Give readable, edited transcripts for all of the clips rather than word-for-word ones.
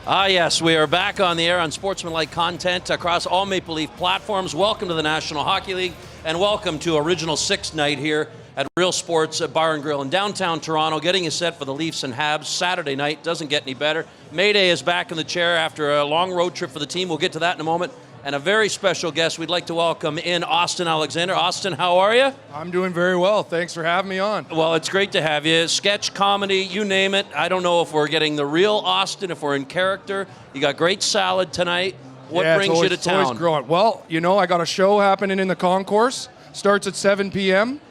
Ah, yes, we are back on the air on Sportsmanlike content across all Maple Leaf platforms. Welcome to the National Hockey League, and welcome to Original Six Night here at Real Sports Bar and Grill in downtown Toronto, getting you set for the Leafs and Habs Saturday night. Doesn't get any better. Mayday is back in the chair after a long road trip for the team. We'll get to that in a moment. And a very special guest we'd like to welcome in Austen Alexander. Austen, how are you? I'm doing very well. Thanks for having me on. Well, it's great to have you. Sketch, comedy, you name it. I don't know if we're getting the real Austen, if we're in character. You got great salad tonight. What brings you to town? It's always growing. Well, you know, I got a show happening in the concourse. Starts at 7 p.m.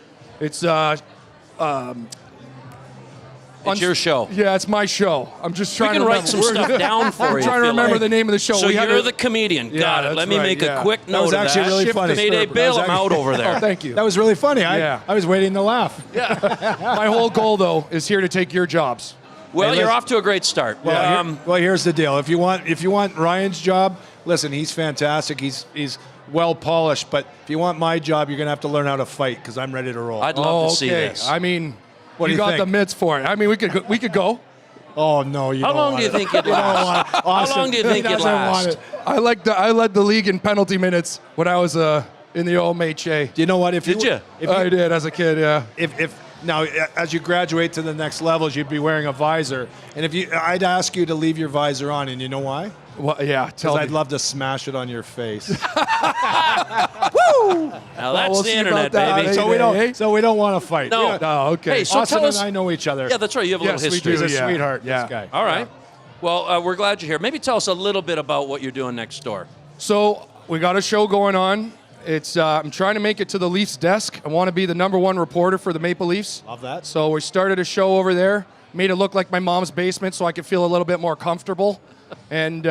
It's It's your show. Yeah, it's my show. I'm just trying to write some stuff down for you. I'm trying to remember the name of the show. So you're the comedian. Got it. Let me make a quick note of that. That was actually really funny. Mayday, bail him out over there. Oh, thank you. That was really funny. I was waiting to laugh. Yeah. My whole goal, though, is here to take your jobs. Well, you're off to a great start. Well, here's the deal. If you want Ryan's job, listen, he's fantastic. He's well polished. But if you want my job, you're gonna have to learn how to fight because I'm ready to roll. I'd love to see this. I mean, What do you you got think? the mitts for it. I mean, we could go. Oh no, you How don't long want do you it. think it lasts? How long do you think it doesn't want lasts? it. I led the league in penalty minutes when I was in the old MHA. Do you know what? If Did you? I did as a kid. Yeah. If now as you graduate to the next levels, you'd be wearing a visor, and I'd ask you to leave your visor on, and you know why? Well, yeah. Tell Because me. I'd love to smash it on your face. Woo! Now that's we'll the see internet, about that. baby. Hey, So we don't want to fight. No. Yeah. Oh, okay. Hey, so Austin tell us. and I know each other. Yeah, that's right. You have a Yes, little we history. do. He's a Yeah. sweetheart. Yeah. This guy. All right. Well, we're glad you're here. Maybe tell us a little bit about what you're doing next door. So we got a show going on. It's I'm trying to make it to the Leafs desk. I want to be the #1 reporter for the Maple Leafs. Love that. So we started a show over there. Made it look like my mom's basement so I could feel a little bit more comfortable. And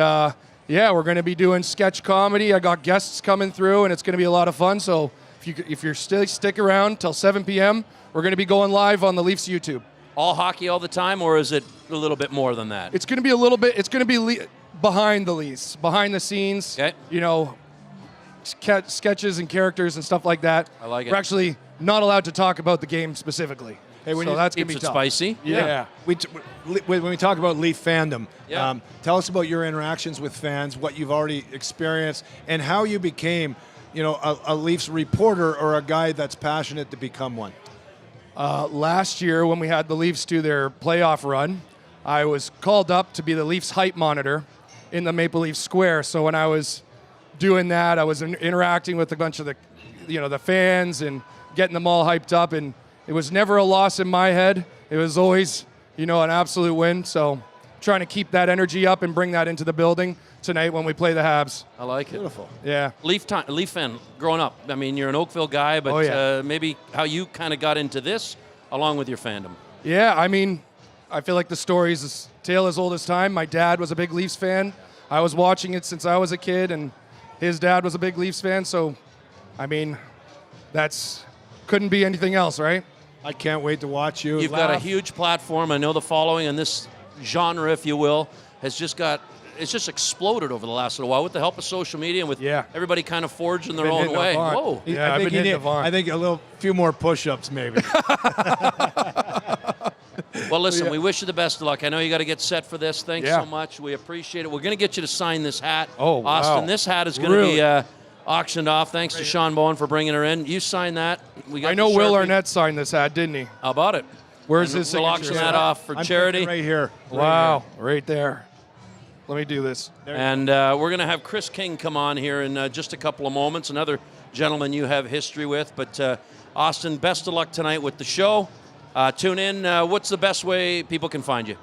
yeah, we're going to be doing sketch comedy. I got guests coming through, and it's going to be a lot of fun. So if you're still stick around till 7 p.m., we're going to be going live on the Leafs YouTube. All hockey all the time, or is it a little bit more than that? It's going to be a little bit. It's going to be behind the Leafs, behind the scenes. Okay. You know, sketches and characters and stuff like that. I like it. We're actually not allowed to talk about the game specifically. Hey, when so you- that's going to Keeps be it tough. spicy. Yeah. When we talk about Leaf fandom, Yeah. tell us about your interactions with fans, what you've already experienced, and how you became, a Leafs reporter or a guy that's passionate to become one. Last year, when we had the Leafs do their playoff run, I was called up to be the Leafs hype monitor in the Maple Leaf Square. So when I was doing that, I was interacting with a bunch of the fans and getting them all hyped up. And it was never a loss in my head. It was always, an absolute win. So trying to keep that energy up and bring that into the building tonight when we play the Habs. I like it. Beautiful. Yeah. Leaf fan growing up. I mean, you're an Oakville guy, but Oh, yeah. maybe how you kind of got into this along with your fandom. Yeah, I mean, I feel like the story's a tale as old as time. My dad was a big Leafs fan. I was watching it since I was a kid, and his dad was a big Leafs fan. So, I mean, couldn't be anything else, right? I can't wait to watch you. You've got a huge platform. I know the following in this genre, if you will, it's just exploded over the last little while with the help of social media and with everybody kind of forging their own way. Whoa. Yeah, I've been hitting Yvonne. I think a few more push-ups, maybe. Well, listen, we wish you the best of luck. I know you got to get set for this. Thanks so much. We appreciate it. We're going to get you to sign this hat. Oh, wow. Austin, this hat is going to be auctioned off. Thanks to Sean Bowen for bringing her in. You sign that. I know Will Arnett signed this hat, didn't he? How about it? Where's his We'll signature? auction that off for I'm charity. right here. Wow, right there. Let me do this. And we're going to have Kris King come on here in just a couple of moments, another gentleman you have history with. But Austin, best of luck tonight with the show. Tune in. What's the best way people can find you?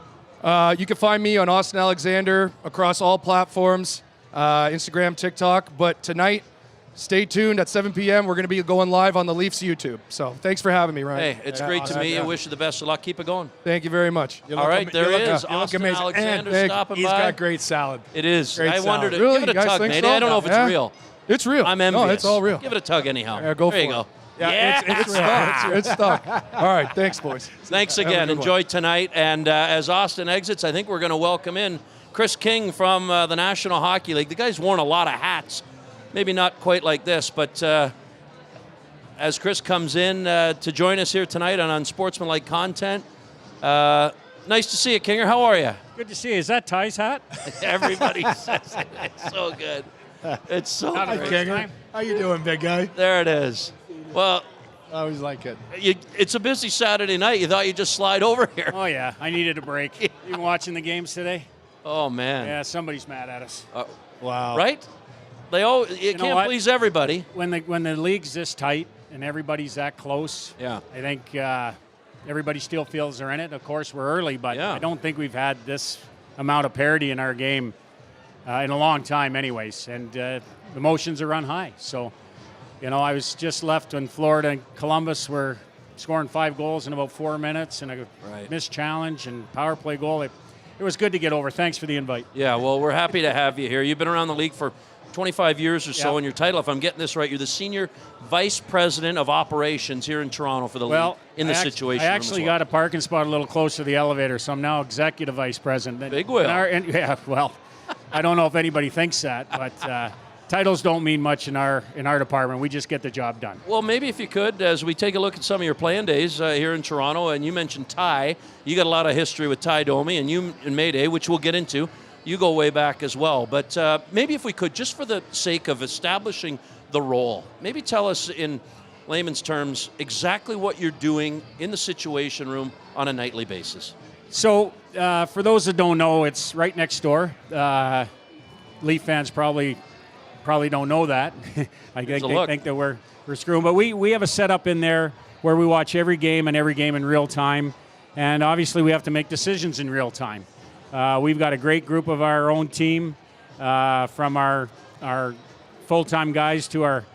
You can find me on Austen Alexander across all platforms, Instagram, TikTok. But tonight, stay tuned at 7 p.m. We're going to be going live on the Leafs YouTube. So thanks for having me, Ryan. Hey, it's great to meet you. Wish you the best of luck. Keep it going. Thank you very much. All right, there he is. You look Austen amazing. Alexander And stopping he's by. got great salad. It is. Great I wondered. salad. Really? Give it a You guys tug, think mate. so? I don't know if it's Yeah. real. It's real. I'm envious. No, it's all real. Give it a tug anyhow. Yeah, go there you for go. it. Yeah, it's real. It's stuck. All right, thanks, boys. Thanks Have a again. good one. Enjoy tonight. And as Austin exits, I think we're going to welcome in Kris King from the National Hockey League. The guy's worn a lot of hats. Maybe not quite like this, but as Kris comes in to join us here tonight on Unsportsmanlike content, nice to see you, Kinger. How are you? Good to see you. Is that Ty's hat? Everybody says it. It's so good. It's so Hi, great. Kinger. How you doing, big guy? There it is. Well, I always like it. it's a busy Saturday night. You thought you'd just slide over here. Oh, yeah. I needed a break. You been watching the games today? Oh, man. Yeah, somebody's mad at us. Wow. Right? You know can't what? please everybody. When the league's this tight and everybody's that close, Yeah. I think everybody still feels they're in it. Of course, we're early, but Yeah. I don't think we've had this amount of parity in our game in a long time anyways. And the emotions are run high. So, I was just left in Florida and Columbus were scoring 5 goals in about 4 minutes and a missed challenge and power play goal. It was good to get over. Thanks for the invite. Yeah, well, we're happy to have you here. You've been around the league for 25 years or so, Yeah. and your title, if I'm getting this right, you're the Senior Vice President of Operations here in Toronto for the league in the situation I room actually as well. got a parking spot a little closer to the elevator, so I'm now Executive Vice President. Big wheel. Yeah, well, I don't know if anybody thinks that, but titles don't mean much in our department. We just get the job done. Well, maybe if you could, as we take a look at some of your playing days here in Toronto, and you mentioned Ty, you got a lot of history with Ty Domi, and you and Mayday, which we'll get into. You go way back as well. But maybe if we could, just for the sake of establishing the role, maybe tell us in layman's terms exactly what you're doing in the Situation Room on a nightly basis. So, for those that don't know, it's right next door. Leaf fans probably don't know that. I think they think that we're screwing. But we have a setup in there where we watch every game in real time. And obviously we have to make decisions in real time. We've got a great group of our own team, from our full-time guys to our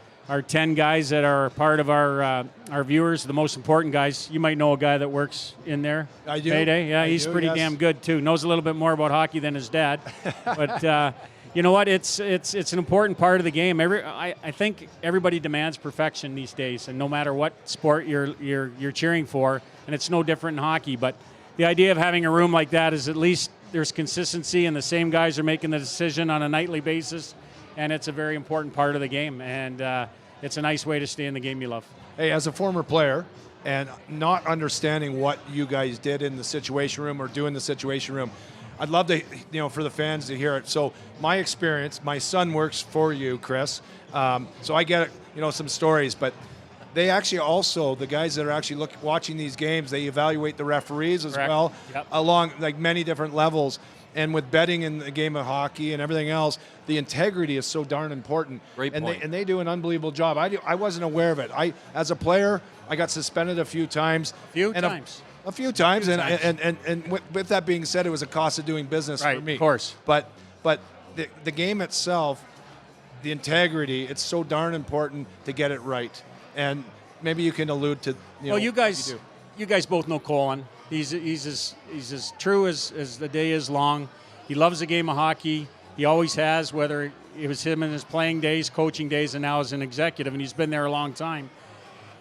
10 guys that are part of our viewers, the most important guys. You might know a guy that works in there. I do. Mayday. Yeah, he's pretty yes. damn good too. Knows a little bit more about hockey than his dad. But you know what? It's an important part of the game. I think everybody demands perfection these days, and no matter what sport you're cheering for, and it's no different in hockey. But the idea of having a room like that is at least there's consistency, and the same guys are making the decision on a nightly basis, and it's a very important part of the game. And it's a nice way to stay in the game you love. Hey, as a former player and not understanding what you guys did in the Situation Room or do in the Situation Room, I'd love to, for the fans to hear it. So my experience, my son works for you, Kris. So I get, some stories, but they actually also, the guys that are actually watching these games, they evaluate the referees as Correct. well, Yep. along like many different levels. And with betting in the game of hockey and everything else, the integrity is so darn important. Great and point. They do an unbelievable job. I wasn't aware of it. As a player, I got suspended a few times. A few times, and with that being said, it was a cost of doing business Right, for me. of course. But the game itself, the integrity, it's so darn important to get it right. And maybe you can allude to Well, you guys both know Colin. He's as true as the day is long. He loves the game of hockey. He always has, whether it was him in his playing days, coaching days, and now as an executive, and he's been there a long time.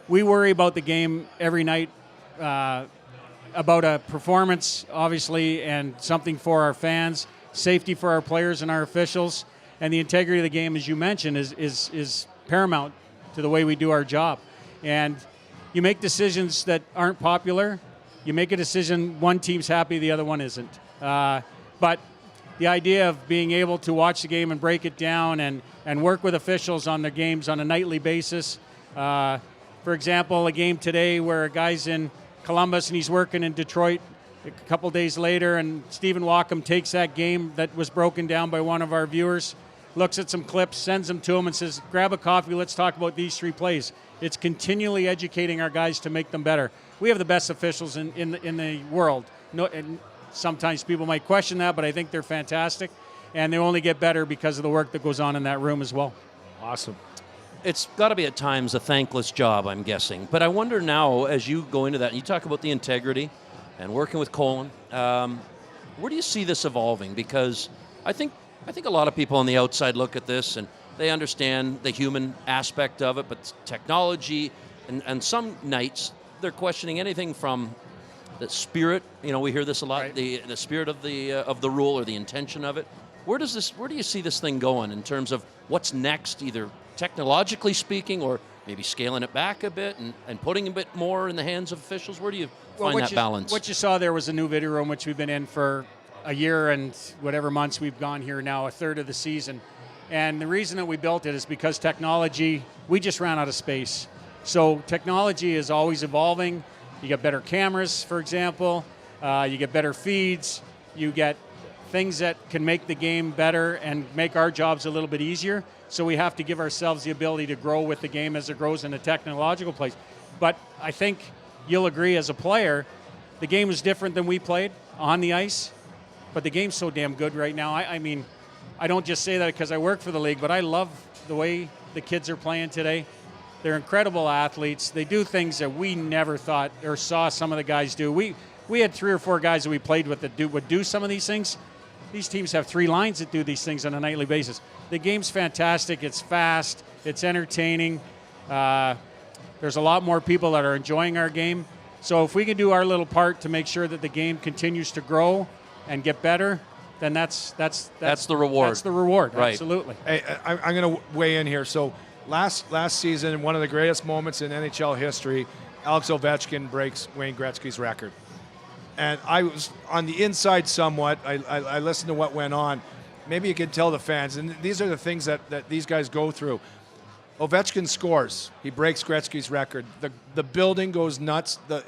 We worry about the game every night, about a performance, obviously, and something for our fans, safety for our players and our officials, and the integrity of the game, as you mentioned, is paramount to the way we do our job. And you make decisions that aren't popular. You make a decision, one team's happy, the other one isn't. But the idea of being able to watch the game and break it down and work with officials on their games on a nightly basis. For example, a game today where a guy's in Columbus and he's working in Detroit a couple days later, and Stephen Walkham takes that game that was broken down by one of our viewers, looks at some clips, sends them to him and says, grab a coffee, let's talk about these 3 plays. It's continually educating our guys to make them better. We have the best officials in the world. And sometimes people might question that, but I think they're fantastic, and they only get better because of the work that goes on in that room as well. Awesome. It's got to be at times a thankless job, I'm guessing. But I wonder now, as you go into that, and you talk about the integrity and working with Colin, where do you see this evolving? Because I think a lot of people on the outside look at this and they understand the human aspect of it, but technology, and some nights they're questioning anything from the spirit. We hear this a lot, Right. the spirit of the rule or the intention of it. Where do you see this thing going in terms of what's next, either technologically speaking or maybe scaling it back a bit and putting a bit more in the hands of officials? Where do you find that balance? What you saw there was a new video room, which we've been in for a year and whatever months we've gone here now, a third of the season. And the reason that we built it is because technology, we just ran out of space. So technology is always evolving. You get better cameras, for example. You get better feeds. You get things that can make the game better and make our jobs a little bit easier. So we have to give ourselves the ability to grow with the game as it grows in a technological place. But I think you'll agree as a player, the game is different than we played on the ice, but the game's so damn good right now. I mean, I don't just say that because I work for the league, but I love the way the kids are playing today. They're incredible athletes. They do things that we never thought or saw some of the guys do. We had 3 or 4 guys that we played with that would do some of these things. These teams have 3 lines that do these things on a nightly basis. The game's fantastic. It's fast. It's entertaining. There's a lot more people that are enjoying our game. So if we can do our little part to make sure that the game continues to grow and get better, then that's the reward. That's the reward, right. Absolutely. Hey, I'm going to weigh in here. So last season, one of the greatest moments in NHL history, Alex Ovechkin breaks Wayne Gretzky's record. And I was on the inside somewhat. I listened to what went on. Maybe you could tell the fans, and these are the things that these guys go through. Ovechkin scores. He breaks Gretzky's record. The building goes nuts. The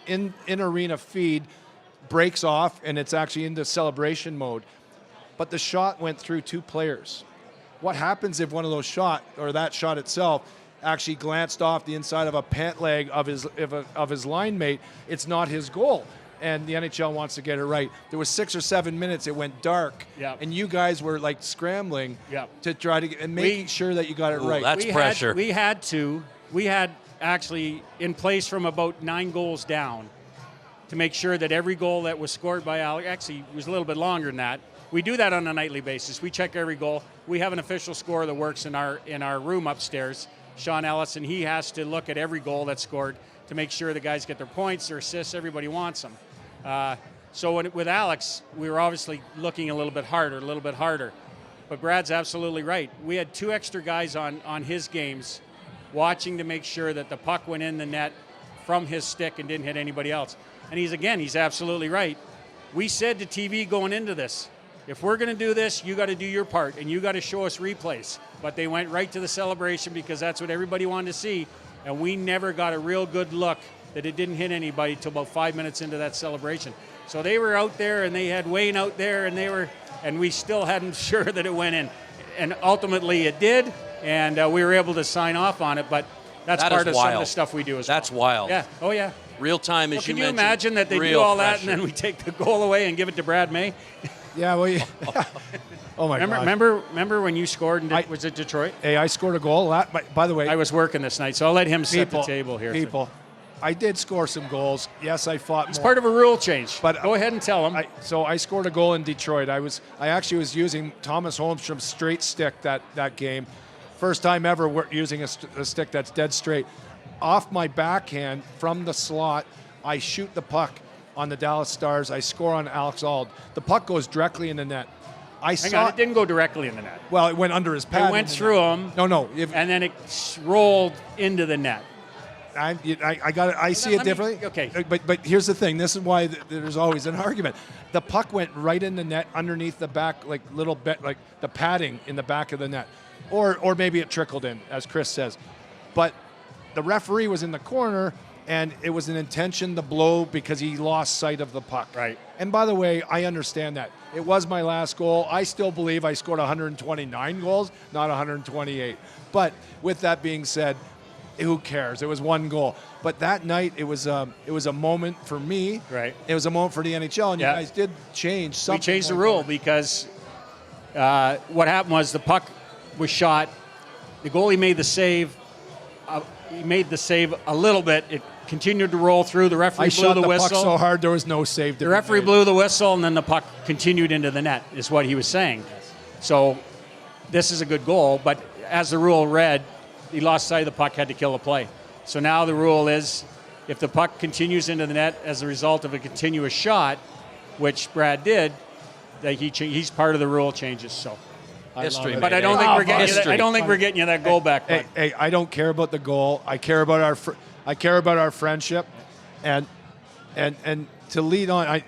in-arena feed breaks off, and it's actually into celebration mode. But the shot went through 2 players. What happens if one of those that shot itself actually glanced off the inside of a pant leg of his line mate? It's not his goal. And the NHL wants to get it right. There was 6 or 7 minutes. It went dark, and you guys were like scrambling to try to and make sure that you got it right. That's pressure. We had actually in place from about 9 goals down to make sure that every goal that was scored by Alex, actually it was a little bit longer than that. We do that on a nightly basis. We check every goal. We have an official scorer that works in our room upstairs, Sean Ellis, and he has to look at every goal that's scored to make sure the guys get their points, their assists, everybody wants them. So with Alex, we were obviously looking a little bit harder. But Brad's absolutely right. We had 2 extra guys on his games watching to make sure that the puck went in the net from his stick and didn't hit anybody else. And he's absolutely right. We said to TV going into this, if we're going to do this, you got to do your part, and you got to show us replays. But they went right to the celebration because that's what everybody wanted to see, and we never got a real good look that it didn't hit anybody till about 5 minutes into that celebration. So they were out there, and they had Wayne out there, and we still hadn't sure that it went in. And ultimately it did, and we were able to sign off on it, but that's part of some of the stuff we do as well. That's wild. Yeah, oh yeah. Real time, as you mentioned. Can you imagine that they do all that, and then we take the goal away and give it to Brad May? Yeah, well, oh my God. Remember when you scored was it Detroit? Hey, I scored a goal. By the way, I was working this night, so I'll let him set the table here. I did score some goals. Yes, I fought It's more. part of a rule change. But go ahead and tell him. So I scored a goal in Detroit. I actually was using Thomas Holmstrom's straight stick that game. First time ever using a stick that's dead straight. Off my backhand from the slot, I shoot the puck on the Dallas Stars. I score on Alex Auld. The puck goes directly in the net. It didn't go directly in the net. Well, it went under his pad. It went through him. No. And then it rolled into the net. I see it differently. Okay. But here's the thing. This is why there's always an argument. The puck went right in the net underneath the back, like little bit, like the padding in the back of the net, or maybe it trickled in, as Kris says. But the referee was in the corner, and it was an intention to blow because he lost sight of the puck. Right. And by the way, I understand that. It was my last goal. I still believe I scored 129 goals, not 128. But with that being said, who cares? It was 1 goal. But that night, it was a moment for me. Right. It was a moment for the NHL, and you guys did change something. We changed the rule because what happened was the puck was shot. The goalie made the save. He made the save a little bit. It continued to roll through. The referee blew the whistle. I shot the puck so hard there was no save. The referee blew the whistle, and then the puck continued into the net, is what he was saying. So this is a good goal, but as the rule read, he lost sight of the puck, had to kill the play. So now the rule is if the puck continues into the net as a result of a continuous shot, which Brad did, that he's part of the rule changes. So history, but I don't think we're getting you that goal back. Hey, I don't care about the goal. I care about our friendship, and to lead on.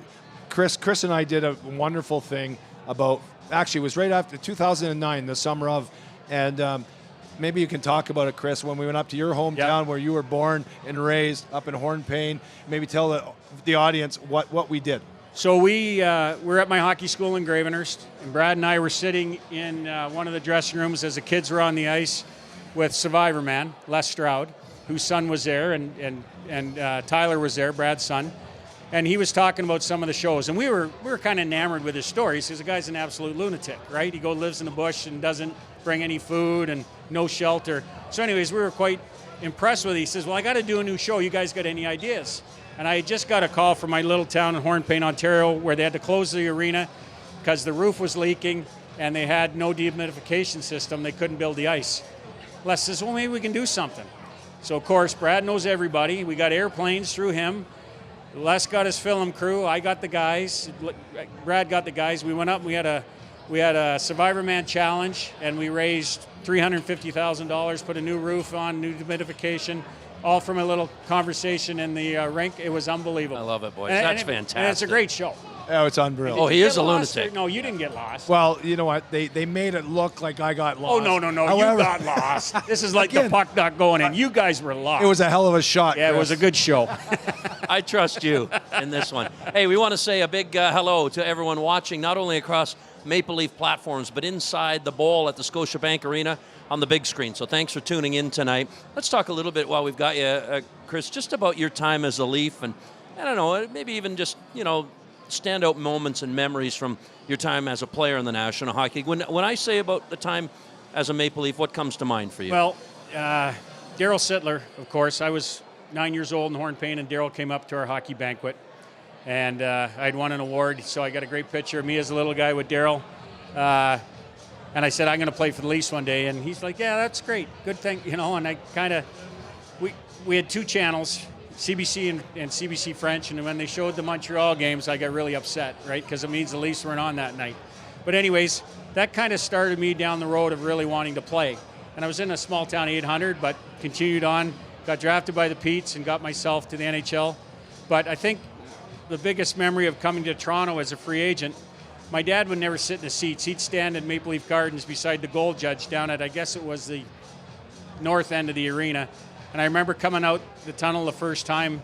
Kris and I did a wonderful thing about, actually it was right after 2009, the summer of, and maybe you can talk about it, Kris, when we went up to your hometown where you were born and raised up in Hornpain. Maybe tell the audience what we did. So we were at my hockey school in Gravenhurst, and Brad and I were sitting in one of the dressing rooms as the kids were on the ice with Survivor Man, Les Stroud, whose son was there, and Tyler was there, Brad's son. And he was talking about some of the shows, and we were kind of enamored with his stories because the guy's an absolute lunatic, right? He lives in the bush and doesn't bring any food and no shelter. So anyways, we were quite impressed with it. He says, well, I got to do a new show. You guys got any ideas? And I just got a call from my little town in Hornpain, Ontario, where they had to close the arena because the roof was leaking and they had no dehumidification system. They couldn't build the ice. Les says, well, maybe we can do something. So, of course, Brad knows everybody. We got airplanes through him. Les got his film crew. I got the guys. Brad got the guys. We went up. We had a Survivor Man challenge, and we raised $350,000. Put a new roof on, new dehumidification, all from a little conversation in the rink. It was unbelievable. I love it, boys. That's fantastic. And it's a great show. Oh, it's unreal. Oh, he is a lunatic. No, you didn't get lost. Well, you know what? They made it look like I got lost. Oh, no. However, You got lost. This is like the puck not going in. You guys were lost. It was a hell of a shot. Yeah, Kris. it was a good show. I trust you in this one. Hey, we want to say a big hello to everyone watching, not only across Maple Leaf platforms, but inside the bowl at the Scotiabank Arena on the big screen. So thanks for tuning in tonight. Let's talk a little bit while we've got you, Kris, just about your time as a Leaf, and I don't know, maybe even just, standout moments and memories from your time as a player in the National Hockey League. When I say about the time as a Maple Leaf, what comes to mind for you? Well, Daryl Sittler, of course. I was 9 years old in Hornpain, and Daryl came up to our hockey banquet, and I'd won an award, so I got a great picture of me as a little guy with Daryl. And I said, I'm going to play for the Leafs one day, and he's like, yeah, that's great, good thing, and I kind of, we had two channels, CBC and CBC French, and when they showed the Montreal games, I got really upset, right, because it means the Leafs weren't on that night. But anyways, that kind of started me down the road of really wanting to play. And I was in a small town 800, but continued on, got drafted by the Petes and got myself to the NHL. But I think the biggest memory of coming to Toronto as a free agent, my dad would never sit in the seats. He'd stand in Maple Leaf Gardens beside the goal judge down at, I guess it was the north end of the arena. And I remember coming out the tunnel the first time,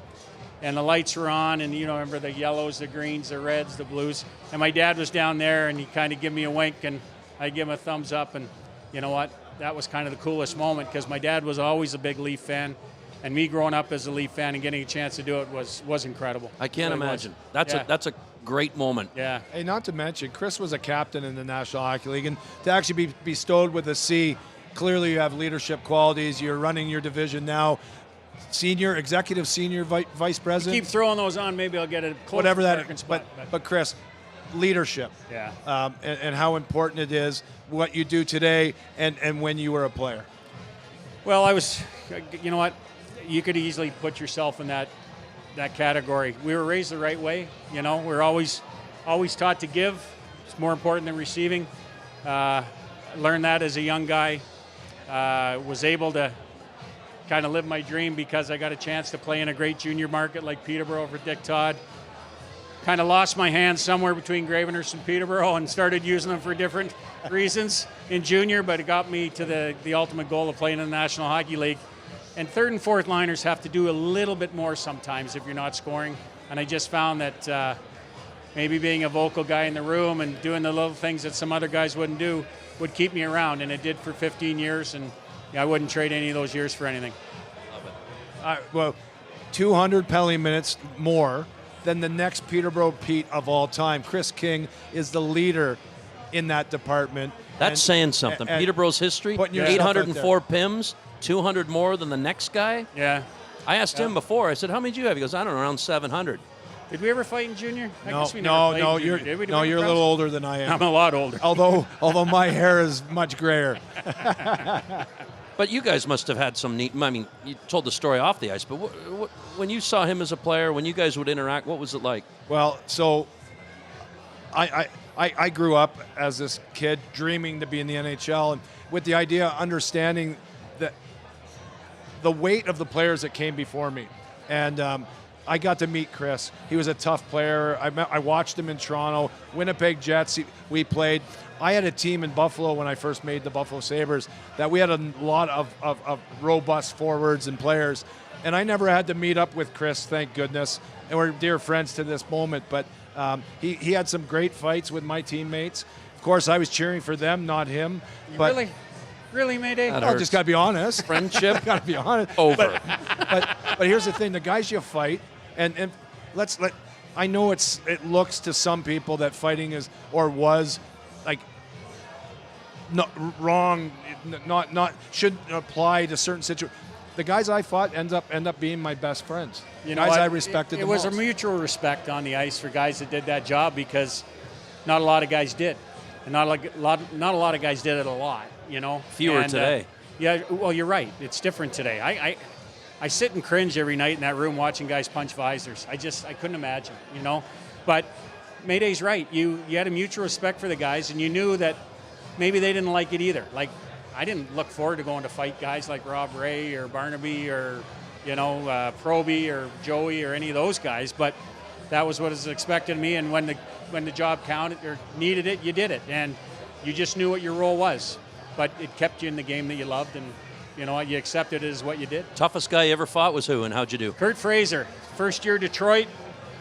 and the lights were on, and remember the yellows, the greens, the reds, the blues. And my dad was down there, and he kind of gave me a wink, and I give him a thumbs up. And you know what? That was kind of the coolest moment because my dad was always a big Leaf fan, and me growing up as a Leaf fan and getting a chance to do it was incredible. I can't imagine. Was. That's a great moment. Yeah. Hey, not to mention, Kris was a captain in the National Hockey League, and to actually be bestowed with a C. Clearly, you have leadership qualities. You're running your division now. Executive senior vice president. Keep throwing those on. Maybe I'll get a close whatever that. spot. But Kris, leadership. Yeah. And how important it is what you do today and when you were a player. Well, you know what? You could easily put yourself in that category. We were raised the right way. We're always taught to give. It's more important than receiving. Learned that as a young guy. Was able to kind of live my dream because I got a chance to play in a great junior market like Peterborough for Dick Todd. Kind of lost my hands somewhere between Gravenhurst and Peterborough and started using them for different reasons in junior, but it got me to the ultimate goal of playing in the National Hockey League. And third and fourth liners have to do a little bit more sometimes if you're not scoring. And I just found that maybe being a vocal guy in the room and doing the little things that some other guys wouldn't do would keep me around, and it did for 15 years, and I wouldn't trade any of those years for anything. Love it. Well, 200 penalty minutes more than the next Peterborough Pete of all time. Kris King is the leader in that department. That's saying something. Peterborough's history, 804 PIMs, 200 more than the next guy. Yeah. I asked him before, I said, how many do you have? He goes, I don't know, around 700. Did we ever fight in junior? I guess we No, never played in junior. Did we? you're a little older than I am. I'm a lot older. Although my hair is much grayer. But you guys must have had some neat, you told the story off the ice, but when you saw him as a player, when you guys would interact, what was it like? Well, so I grew up as this kid dreaming to be in the NHL, and with the idea, understanding that the weight of the players that came before me. And I got to meet Kris. He was a tough player. I watched him in Toronto, Winnipeg Jets. We played. I had a team in Buffalo when I first made the Buffalo Sabres that we had a lot of robust forwards and players. And I never had to meet up with Kris, thank goodness. And we're dear friends to this moment. But he had some great fights with my teammates. Of course, I was cheering for them, not him. But Really, Mayday? I just got to be honest. Friendship? Got to be honest. Over. But here's the thing: the guys you fight, and I know it looks to some people that fighting is or was like not wrong, not should apply to certain situations. The guys I fought end up being my best friends. You know guys what? I respected. It was a mutual respect on the ice for guys that did that job, because not a lot of guys did, and not a lot of guys did it a lot. You know, Fewer today. Yeah, well, you're right. It's different today. I sit and cringe every night in that room watching guys punch visors. I couldn't imagine, you know. But Mayday's right. You had a mutual respect for the guys, and you knew that maybe they didn't like it either. Like, I didn't look forward to going to fight guys like Rob Ray or Barnaby or, you know, Proby or Joey or any of those guys. But that was what was expected of me. And when the job counted or needed it, you did it, and you just knew what your role was. But it kept you in the game that you loved, and you know you accepted it as what you did. Toughest guy you ever fought was who, and how'd you do? Kurt Fraser, first year Detroit.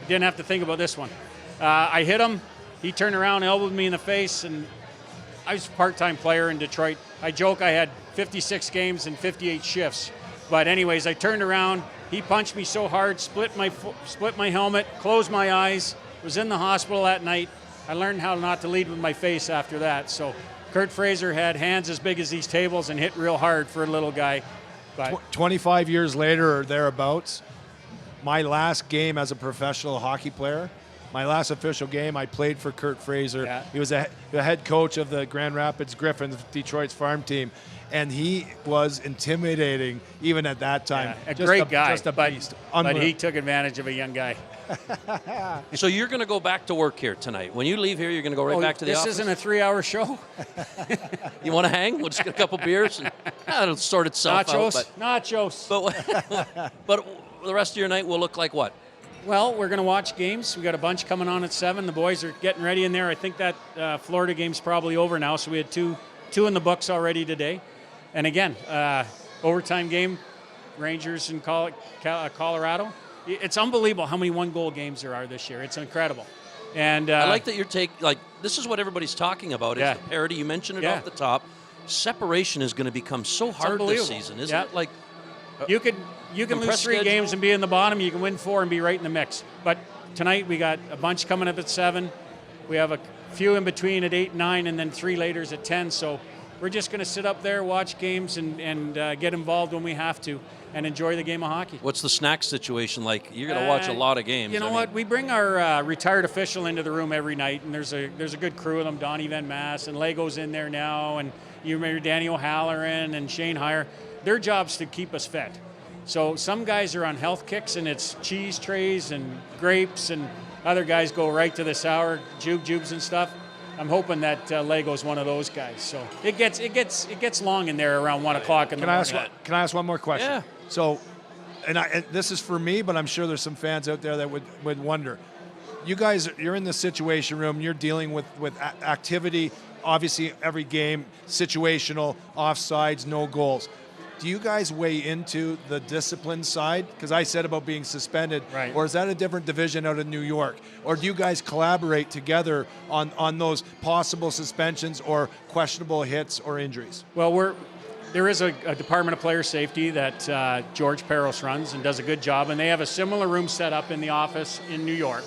Didn't have to think about this one. I hit him. He turned around, elbowed me in the face, and I was a part-time player in Detroit. I joke I had 56 games and 58 shifts. But anyways, I turned around. He punched me so hard, split my helmet, closed my eyes. Was in the hospital that night. I learned how not to lead with my face after that. So Kurt Fraser had hands as big as these tables and hit real hard for a little guy. But 25 years later or thereabouts, my last game as a professional hockey player, my last official game, I played for Kurt Fraser. Yeah. He was the head coach of the Grand Rapids Griffins, Detroit's farm team, and he was intimidating even at that time. a great guy, just a beast. but he took advantage of a young guy. So you're going to go back to work here tonight. When you leave here, you're going to go right back to the office? This isn't a 3-hour show. You want to hang? We'll just get a couple beers and it'll sort itself out. Nachos. But the rest of your night will look like what? Well, we're going to watch games. We got a bunch coming on at 7. The boys are getting ready in there. I think that Florida game's probably over now, so we had two in the books already today. And again, overtime game, Rangers in Colorado. It's unbelievable how many one-goal games there are this year. It's incredible. And I like that this is what everybody's talking about. Is the parity. You mentioned it off the top. Separation is going to become so hard this season, isn't it? Like you can lose 3 games and be in the bottom. You can win 4 and be right in the mix. But tonight we got a bunch coming up at 7. We have a few in between at 8, 9, and then 3 laters at 10. So we're just going to sit up there, watch games, and get involved when we have to, and enjoy the game of hockey. What's the snack situation like? You're going to watch a lot of games. You know what? We bring our retired official into the room every night, and there's a good crew of them. Donnie Van Mass and Lego's in there now, and you remember Danny O'Halloran and Shane Heyer. Their job's to keep us fed. So some guys are on health kicks, and it's cheese trays and grapes, and other guys go right to the sour jubes and stuff. I'm hoping that Lego's one of those guys. So it gets long in there around 1 o'clock in the morning. Can I ask one more question? Yeah. So, and this is for me, but I'm sure there's some fans out there that would wonder. You guys, you're in the situation room. You're dealing with activity. Obviously, every game, situational, offsides, no goals. Do you guys weigh into the discipline side? Because I said about being suspended. Right. Or is that a different division out of New York? Or do you guys collaborate together on those possible suspensions or questionable hits or injuries? Well, there is a Department of Player Safety that George Peros runs and does a good job, and they have a similar room set up in the office in New York.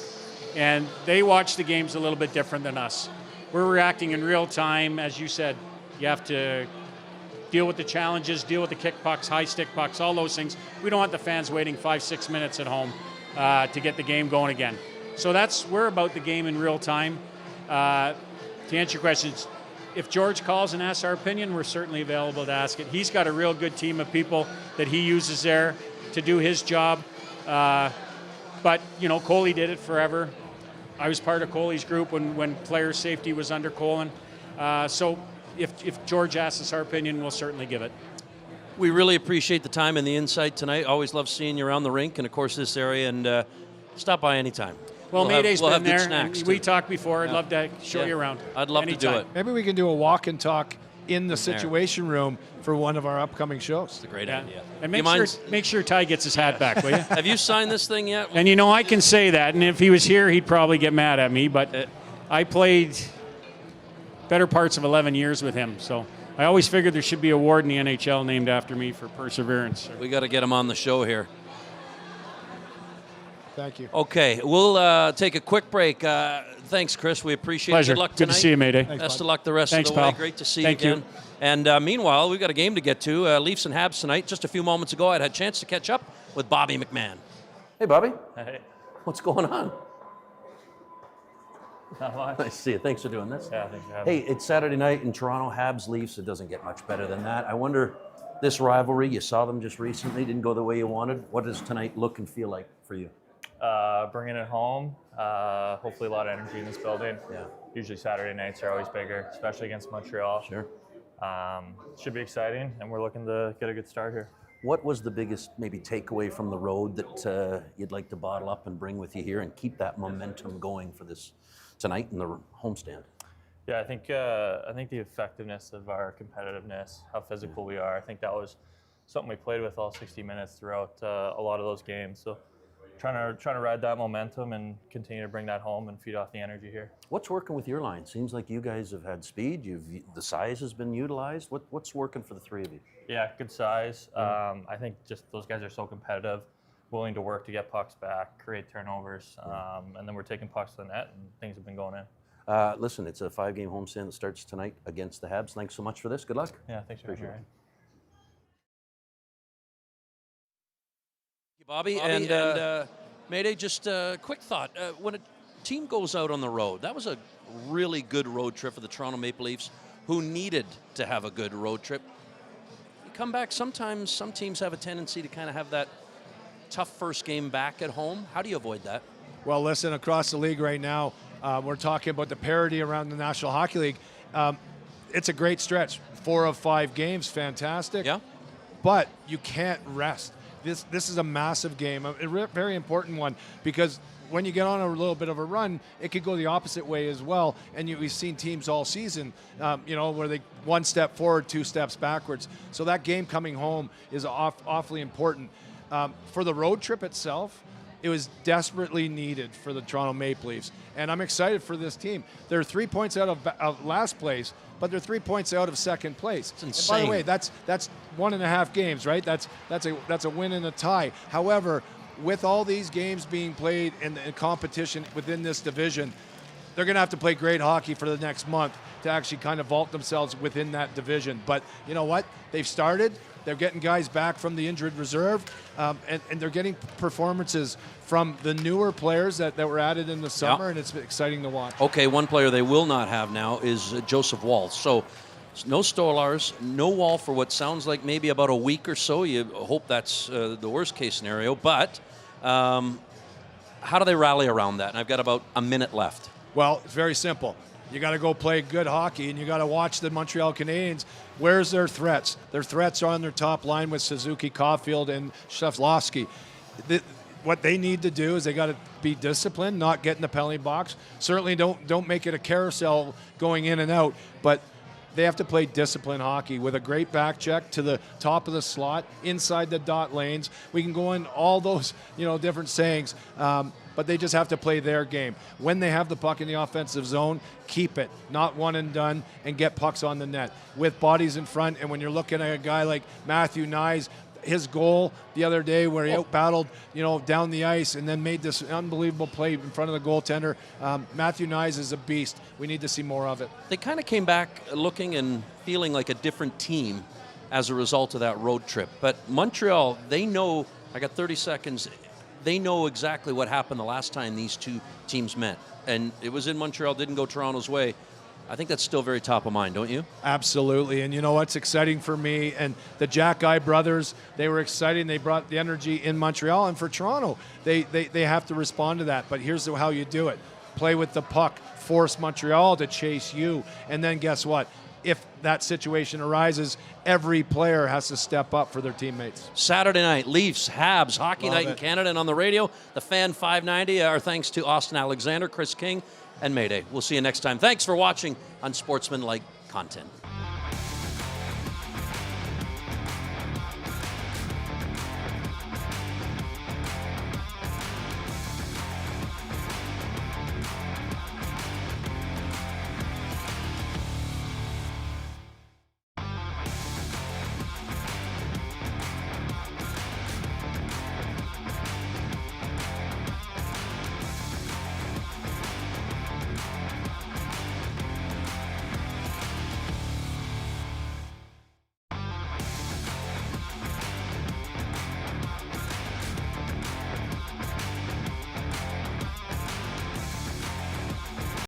And they watch the games a little bit different than us. We're reacting in real time. As you said, you have to deal with the challenges, deal with the kick pucks, high stick pucks, all those things. We don't want the fans waiting 5-6 minutes at home to get the game going again. So we're about the game in real time. To answer your questions, if George calls and asks our opinion, we're certainly available to ask it. He's got a real good team of people that he uses there to do his job. But, you know, Coley did it forever. I was part of Coley's group when player safety was under Colin. So if George asks us our opinion, we'll certainly give it. We really appreciate the time and the insight tonight. Always love seeing you around the rink and, of course, this area. And stop by anytime. Well, Mayday's been there. Snacks, we talked before. I'd love to show you around. I'd love to do it. Maybe we can do a walk and talk in the situation room for one of our upcoming shows. It's a great idea. And make sure Ty gets his hat back, will you? Have you signed this thing yet? And I can say that, and if he was here, he'd probably get mad at me, but I played better parts of 11 years with him, so I always figured there should be a award in the NHL named after me for perseverance. We got to get him on the show here. Thank you. Okay, we'll take a quick break. Thanks, Kris. We appreciate Pleasure. it. Good luck Good tonight. to see you, Mayday. Best of luck the rest Thanks, of the way. pal. Great to see Thank you again. And meanwhile, we've got a game to get to. Leafs and Habs tonight. Just a few moments ago, I had a chance to catch up with Bobby McMahon. Hey, Bobby. Hey. What's going on? Not much. Nice to see you. Thanks for doing this. Yeah, thanks for having me. Hey, it's Saturday night in Toronto. Habs, Leafs. It doesn't get much better than that. I wonder, this rivalry, you saw them just recently, didn't go the way you wanted. What does tonight look and feel like for you? Bringing it home. Hopefully a lot of energy in this building. Yeah. Usually Saturday nights are always bigger, especially against Montreal. Sure. Should be exciting, and we're looking to get a good start here. What was the biggest maybe takeaway from the road that you'd like to bottle up and bring with you here and keep that momentum going for this tonight in the homestand? Yeah, I think the effectiveness of our competitiveness, how physical we are. I think that was something we played with all 60 minutes throughout a lot of those games. So trying to ride that momentum and continue to bring that home and feed off the energy here. What's working with your line? Seems like you guys have had speed. The size has been utilized. What's working for the three of you? Yeah, good size. I think just those guys are so competitive, willing to work to get pucks back, create turnovers, and then we're taking pucks to the net, and things have been going in. Listen, it's a 5-game homestand that starts tonight against the Habs. Thanks so much for this. Good luck. Yeah, thanks for having me. Bobby, and Mayday, just a quick thought. When a team goes out on the road, that was a really good road trip for the Toronto Maple Leafs, who needed to have a good road trip. You come back, sometimes some teams have a tendency to kind of have that tough first game back at home. How do you avoid that? Well, listen, across the league right now, we're talking about the parity around the National Hockey League. It's a great stretch. 4 of 5 games, fantastic. Yeah. But you can't rest. This is a massive game, a very important one, because when you get on a little bit of a run, it could go the opposite way as well. And we've seen teams all season, where they 1 step forward, 2 steps backwards. So that game coming home is awfully important. For the road trip itself, it was desperately needed for the Toronto Maple Leafs. And I'm excited for this team. They're 3 points out of last place, but they're 3 points out of second place. It's insane. And by the way, that's 1.5 games, right? That's a win and a tie. However, with all these games being played in the competition within this division, they're going to have to play great hockey for the next month to actually kind of vault themselves within that division. But you know what? They've started. They're getting guys back from the injured reserve, and they're getting performances from the newer players that were added in the summer, and it's exciting to watch. Okay, one player they will not have now is Joseph Wall. So no Stolars, no Wall for what sounds like maybe about a week or so. You hope that's the worst case scenario. But how do they rally around that? And I've got about a minute left. Well, it's very simple. You got to go play good hockey, and you got to watch the Montreal Canadiens. Where's their threats? Their threats are on their top line with Suzuki, Caulfield, and Shevlovsky. What they need to do is they got to be disciplined, not get in the penalty box. Certainly don't make it a carousel going in and out, but they have to play disciplined hockey with a great back check to the top of the slot, inside the dot lanes. We can go in all those different sayings, but they just have to play their game. When they have the puck in the offensive zone, keep it, not one and done, and get pucks on the net with bodies in front. And when you're looking at a guy like Matthew Nyes, his goal the other day where he out-battled, down the ice and then made this unbelievable play in front of the goaltender. Matthew Nyes is a beast. We need to see more of it. They kind of came back looking and feeling like a different team as a result of that road trip. But Montreal, they know, I got 30 seconds, they know exactly what happened the last time these two teams met. And it was in Montreal, didn't go Toronto's way. I think that's still very top of mind, don't you? Absolutely. And you know what's exciting for me? And the Jack Guy brothers, they were exciting. They brought the energy in Montreal. And for Toronto, they have to respond to that. But here's how you do it. Play with the puck. Force Montreal to chase you. And then guess what? if that situation arises, every player has to step up for their teammates. Saturday night, Leafs, Habs, Hockey Love Night in it. Canada, and on the radio, the Fan 590. Our thanks to Austen Alexander, Kris King, and Mayday. We'll see you next time. Thanks for watching Unsportsmanlike Content.